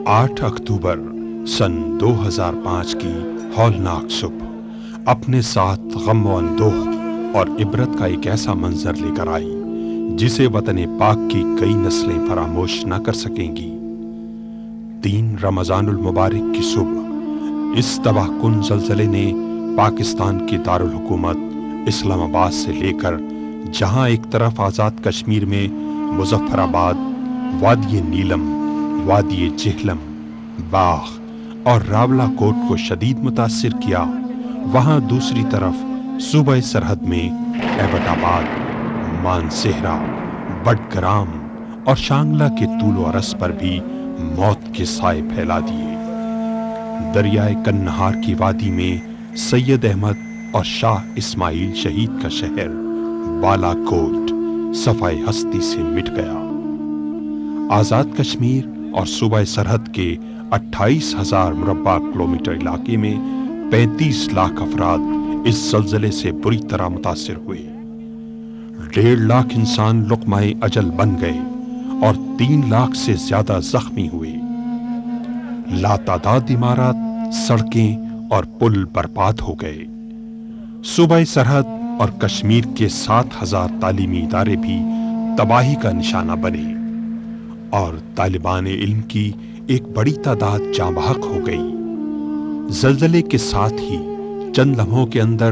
8 अक्टूबर सन 2005 की हौलनाक सुबह अपने साथ गम व अंदोह और इबरत का एक ऐसा मंजर लेकर आई जिसे वतन पाक की कई नस्लें फरामोश न कर सकेंगी। 3 रमजानुल मुबारक की सुबह इस तबाहकुन ज़लज़ले ने पाकिस्तान की दारुल हुकूमत इस्लामाबाद से लेकर जहां एक तरफ आज़ाद कश्मीर में मुज़फ़्फ़राबाद, वादी नीलम, वादी जेहलम, बाघ और रावलाकोट को शदीद मुतासिर किया, वहां दूसरी तरफ सूबा सरहद में एबटाबाद, मानसेहरा, बडग्राम और शांगला के तूल अरस पर भी मौत के साए फैला दिए। दरियाए कन्नहार की वादी में सैयद अहमद और शाह इस्माइल शहीद का शहर बालाकोट सफाए हस्ती से मिट गया। आजाद कश्मीर और सूबा सरहद के 28,000 मुरब्बा किलोमीटर इलाके में 35 लाख अफराद इस ज़लज़ले से बुरी तरह मुतासिर हुए। 1.5 लाख इंसान लुक़माए अजल बन गए और 3 लाख से ज्यादा जख्मी हुए। लातादाद इमारत, सड़कें और पुल बर्बाद हो गए। सूबा सरहद और कश्मीर के 7,000 तालीमी इदारे भी तबाही का निशाना बने और तालिबान इल्म की एक बड़ी तादाद जाँ बहक हो गई। ज़लज़ले के साथ ही चंद लम्हों के अंदर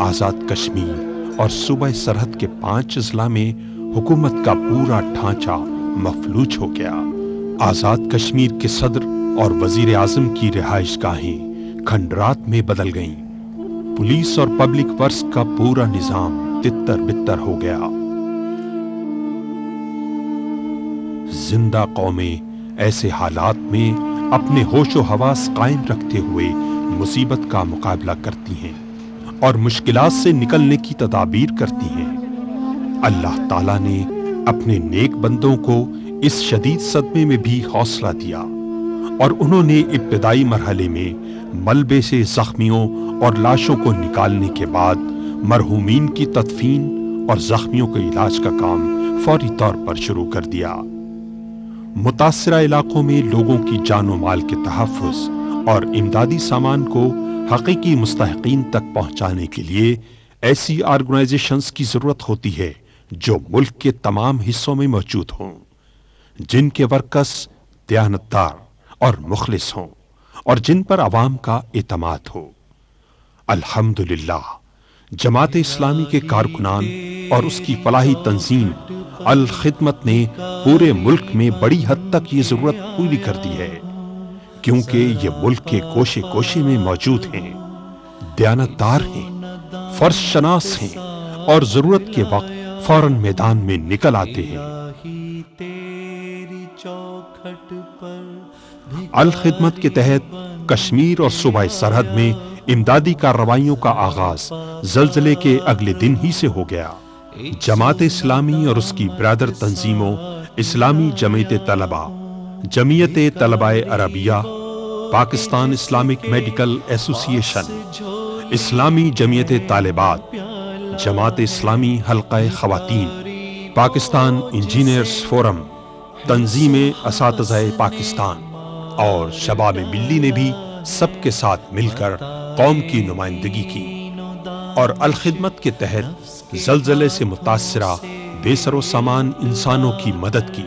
आज़ाद कश्मीर और सूबा सरहद के 5 अजला में हुकूमत का पूरा ढांचा मफलूज हो गया। आज़ाद कश्मीर के सदर और वजीर आज़म की रिहाइश गाहें खंडरात में बदल गईं। पुलिस और पब्लिक वर्क्स का पूरा निजाम तितर बितर हो गया। जिंदा कौमें ऐसे हालात में अपने होशो हवास कायम रखते हुए मुसीबत का मुकाबला करती हैं और मुश्किलात से निकलने की तदाबीर करती हैं। अल्लाह ताला ने अपने नेक बंदों को इस शदीद सदमे में भी हौसला दिया और उन्होंने इब्तिदाई मरहले में मलबे से जख्मियों और लाशों को निकालने के बाद मरहूमीन की तदफीन और जख्मियों के इलाज का काम फौरी तौर पर शुरू कर दिया। मुतासिरा इलाकों में लोगों की जानो माल के तहफ़्फ़ुज़ और इमदादी सामान को हकीकी मुस्तहिकीन तक पहुंचाने के लिए ऐसी ऑर्गेनाइजेशंस की जरूरत होती है जो मुल्क के तमाम हिस्सों में मौजूद हों, जिनके वर्कर्स दयानतदार और मुखलिस हों और जिन पर अवाम का एतमाद हो। अल्हम्दुलिल्लाह, जमात इस्लामी के कारकुनान और उसकी फलाही तंजीम अल खिदमत ने पूरे मुल्क में बड़ी हद तक ये जरूरत पूरी कर दी है, क्योंकि ये मुल्क के कोशे कोशे में मौजूद हैं, दयानतदार हैं, फर्ज शनास हैं और जरूरत के वक्त फौरन मैदान में निकल आते हैं। अल खिदमत के तहत कश्मीर और सूबा सरहद में इमदादी कार्रवाइयों का आगाज ज़लज़ले के अगले दिन ही से हो गया। जमात इस्लामी और उसकी ब्रादर तंजीमों इस्लामी जमीयत तलबा, जमीयत तलबाए Arabia, Pakistan Islamic medical association, Islami Jamiat Talibat, Jamaat Islami हल्क़ाए ख़वातीन, पाकिस्तान इंजीनियर्स फोरम, तंजीम असातिज़ाए पाकिस्तान और शबाब मिल्ली ने भी सबके साथ मिलकर कौम की नुमाइंदगी की और अल खिदमत के तहत ज़लज़ले से मुतासिरा बेसरो सामान इंसानों की मदद की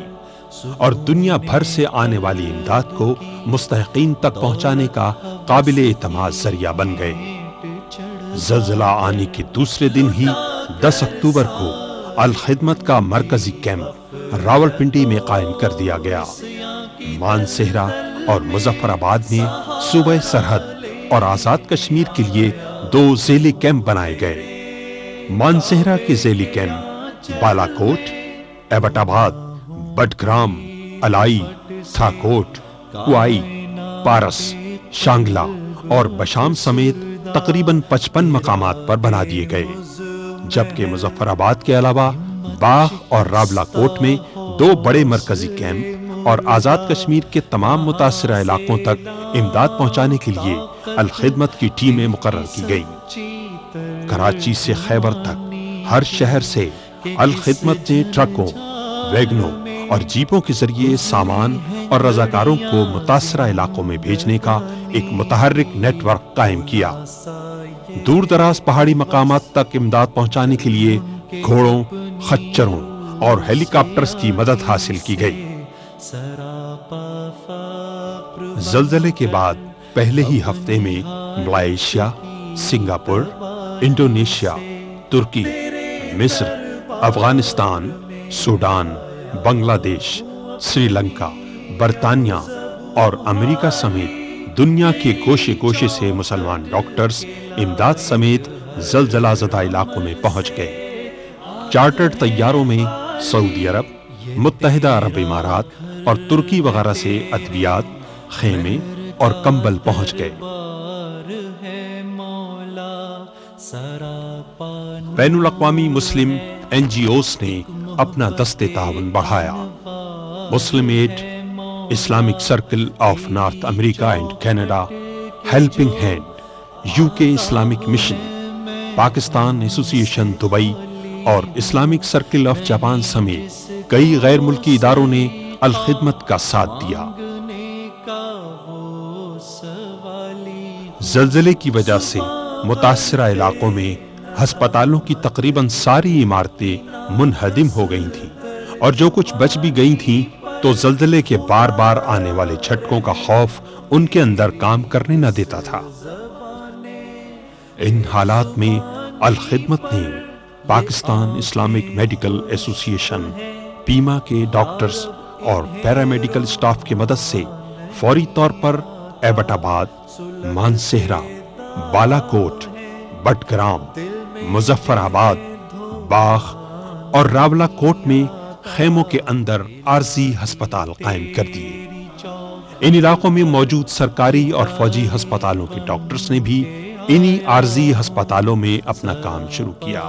और दुनिया भर से आने वाली इमदाद को मुस्तहिकीन तक पहुंचाने का काबिल एतमाद जरिया बन गए। ज़लज़ला आने के दूसरे दिन ही 10 अक्टूबर को अल खिदमत का मरकजी कैंप रावलपिंडी में कायम कर दिया गया। मानसेहरा और मुज़फ़्फ़राबाद में सूबा सरहद और आज़ाद कश्मीर के लिए 2 ज़ेली कैंप बनाए गए। मानसेहरा के ज़ेली कैंप बालाकोट, एबटाबाद, बडग्राम, अलाई, थाकोट, कुआई, पारस, शांगला और बशाम समेत तकरीबन 55 मकामात पर बना दिए गए, जबकि मुज़फ़्फ़राबाद के अलावा बाघ और रावलाकोट में 2 बड़े मरकजी कैंप और आज़ाद कश्मीर के तमाम मुतासिरा इलाकों तक इमदाद पहुंचाने के लिए अल खिदमत की टीमें मुकर्रर की गईं। कराची से खैबर तक हर शहर से अल खिदमत ने ट्रकों, वैगनों और जीपों के जरिए सामान اور رضاکاروں کو متاثرہ علاقوں میں بھیجنے کا ایک متحرک نیٹ ورک قائم کیا۔ دور دراز پہاڑی مقامات تک امداد پہنچانے کے لیے گھوڑوں، خچروں اور ہیلی کاپٹرز کی مدد حاصل کی گئی۔ زلزلے کے بعد پہلے ہی ہفتے میں ملائیشیا، سنگاپور، انڈونیشیا، ترکی، مصر، افغانستان، سوڈان، بنگلہ دیش، سری لنکا، برطانیہ اور امریکہ سمیت دنیا کے گوشے گوشے سے مسلمان ڈاکٹرز امداد سمیت زلزلہ زدہ علاقوں میں پہنچ گئے۔ چارٹرڈ طیاروں میں سعودی عرب، متحدہ عرب امارات اور ترکی وغیرہ سے ادویات، خیمے اور کمبل پہنچ گئے۔ بین الاقوامی مسلم NGOs نے اپنا دست تعاون بڑھایا۔ Muslim aid, Islamic circle of North America and Canada, helping hand, UK Islamic mission, Pakistan association Dubai اور اسلامک سرکل آف جاپان سمیت کئی غیر ملکی اداروں نے الخدمت کا ساتھ دیا۔ زلزلے کی وجہ سے متاثرہ علاقوں میں ہسپتالوں کی تقریباً ساری عمارتیں منہدم ہو گئی تھیں، اور جو کچھ بچ بھی گئی تھیں تو زلزلے کے بار بار آنے والے جھٹکوں کا خوف ان کے اندر کام کرنے نہ دیتا تھا۔ ان حالات میں الخدمت نے پاکستان اسلامک میڈیکل ایسوسی ایشن، پیما کے ڈاکٹرز اور پیرامیڈیکل سٹاف کی مدد سے فوری طور پر ایبٹ آباد، مانسہرہ، بالا کوٹ، بٹگرام، مظفر آباد، باغ اور راولہ کوٹ میں خیموں کے اندر عارضی ہسپتال قائم کر دیے۔ ان علاقوں میں موجود سرکاری اور فوجی ہسپتالوں کے ڈاکٹرز نے بھی انہی عارضی ہسپتالوں میں اپنا کام شروع کیا۔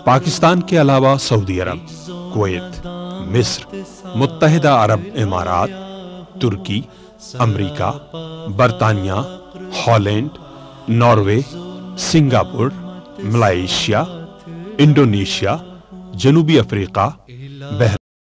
پاکستان کے علاوہ سعودی عرب، کویت، مصر، متحدہ عرب امارات، ترکی، امریکہ، برطانیہ، Holland, Norway, Singapore, Malaysia, Indonesia, جنوبی افریقہ،